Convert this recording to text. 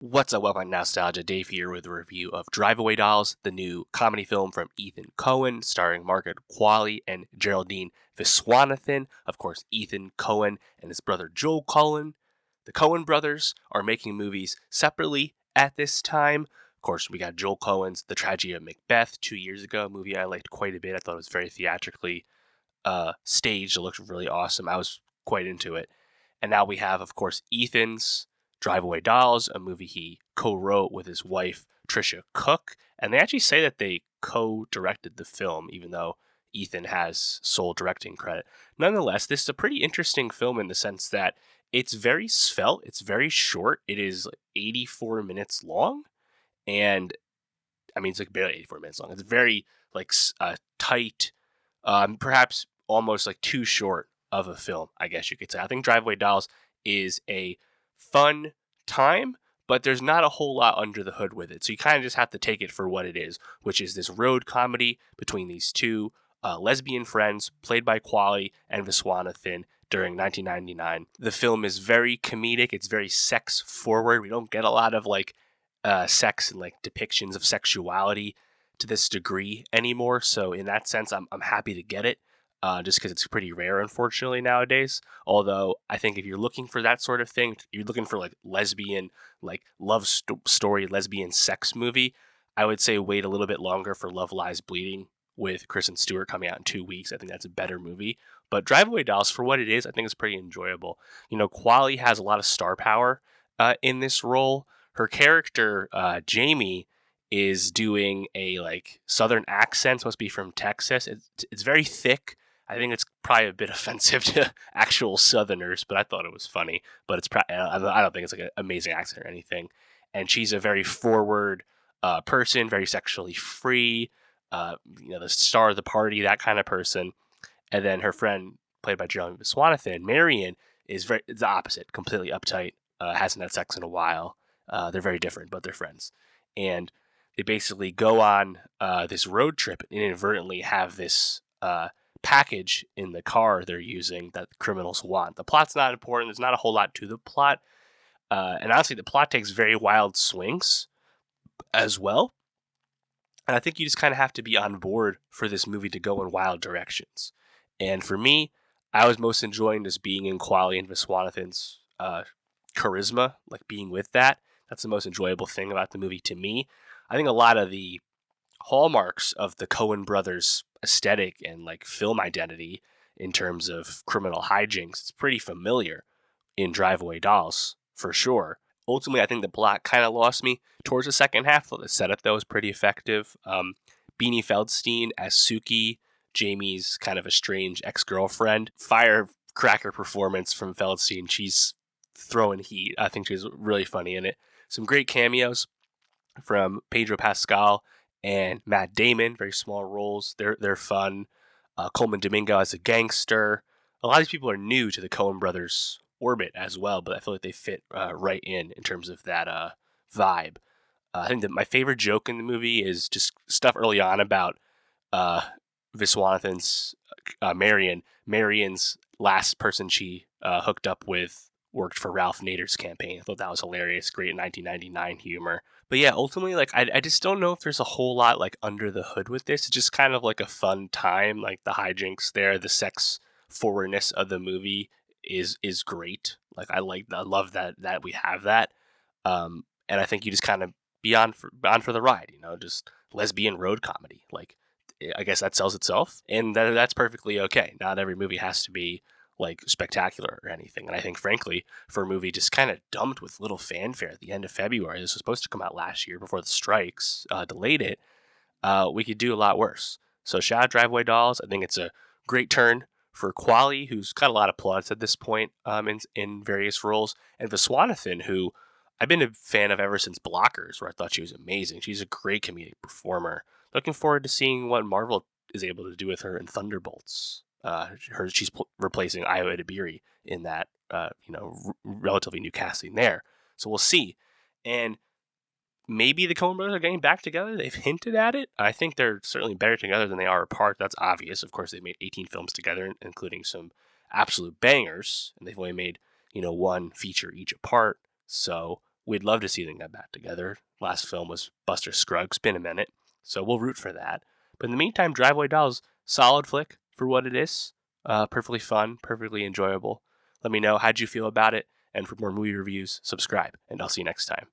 What's up, welcome to Nowstalgia. Dave here with a review of Drive-Away Dolls, the new comedy film from Ethan Coen, starring Margaret, Qualley, and Geraldine Viswanathan. Of course, Ethan Coen and his brother Joel Coen. The Coen brothers are making movies separately at this time. Of course, we got Joel Coen's The Tragedy of Macbeth 2 years ago, a movie I liked quite a bit. I thought it was very theatrically staged. It looked really awesome. I was quite into it. And now we have, of course, Ethan's Drive-Away Dolls, a movie he co-wrote with his wife, Trisha Cook. And they actually say that they co-directed the film, even though Ethan has sole directing credit. Nonetheless, this is a pretty interesting film in the sense that it's very svelte, it's very short. It is 84 minutes long. And, I mean, it's like barely 84 minutes long. It's very, tight, perhaps almost like too short of a film, I guess you could say. I think Drive-Away Dolls is a fun time, but there's not a whole lot under the hood with it. So you kind of just have to take it for what it is, which is this road comedy between these two lesbian friends played by Qualley and Viswanathan during 1999. The film is very comedic. It's very sex forward. We don't get a lot of sex and depictions of sexuality to this degree anymore. So in that sense, I'm happy to get it. Just because it's pretty rare, unfortunately, nowadays. Although I think if you're looking for that sort of thing, you're looking for lesbian, love story, lesbian sex movie, I would say wait a little bit longer for Love Lies Bleeding with Kristen Stewart coming out in 2 weeks. I think that's a better movie. But Drive-Away Dolls, for what it is, I think it's pretty enjoyable. You know, Qualley has a lot of star power in this role. Her character, Jamie, is doing a southern accent, supposed to be from Texas. It's very thick. I think it's probably a bit offensive to actual Southerners, but I thought it was funny. But I don't think it's an amazing accent or anything. And she's a very forward person, very sexually free, the star of the party, that kind of person. And then her friend, played by Geraldine Viswanathan, Marion, is the opposite, completely uptight, hasn't had sex in a while. They're very different, but they're friends. And they basically go on this road trip and inadvertently have this package in the car they're using that criminals want. The plot's not important. There's not a whole lot to the plot. And honestly, the plot takes very wild swings as well. And I think you just kind of have to be on board for this movie to go in wild directions. And for me, I was most enjoying just being in Qualley and Viswanathan's charisma, being with that. That's the most enjoyable thing about the movie to me. I think a lot of the hallmarks of the Coen brothers' aesthetic and film identity in terms of criminal hijinks, it's pretty familiar in Drive-Away Dolls, for sure. Ultimately, I think the plot kind of lost me towards the second half. The setup, though, was pretty effective. Beanie Feldstein as Suki, Jamie's kind of a strange ex-girlfriend. Firecracker performance from Feldstein. She's throwing heat. I think she's really funny in it. Some great cameos from Pedro Pascal and Matt Damon, very small roles. They're fun. Coleman Domingo as a gangster. A lot of these people are new to the Coen brothers' orbit as well, but I feel like they fit right in terms of that vibe. I think that my favorite joke in the movie is just stuff early on about Viswanathan's Marion. Marion's last person she hooked up with worked for Ralph Nader's campaign. I thought that was hilarious. Great 1999 humor. But yeah, ultimately, I just don't know if there's a whole lot under the hood with this. It's just kind of a fun time. The hijinks there, the sex forwardness of the movie is great. I love that we have that. And I think you just kind of be on for the ride. Just lesbian road comedy. I guess that sells itself, and that's perfectly okay. Not every movie has to be spectacular or anything. And I think, frankly, for a movie just kind of dumped with little fanfare at the end of February, this was supposed to come out last year before the strikes delayed it, we could do a lot worse. So shout out Drive-Away Dolls. I think it's a great turn for Qualley, who's got a lot of plaudits at this point in various roles, and Viswanathan, who I've been a fan of ever since Blockers, where I thought she was amazing. She's a great comedic performer. Looking forward to seeing what Marvel is able to do with her in Thunderbolts. She's replacing Io Edebiri in that relatively new casting there. So we'll see. And maybe the Coen brothers are getting back together. They've hinted at it. I think they're certainly better together than they are apart. That's obvious. Of course, they've made 18 films together, including some absolute bangers. And they've only made, one feature each apart. So we'd love to see them get back together. Last film was Buster Scruggs, been a minute, so we'll root for that. But in the meantime, Driveway Dolls, solid flick for what it is. Perfectly fun, perfectly enjoyable. Let me know how'd you feel about it, and for more movie reviews, subscribe, and I'll see you next time.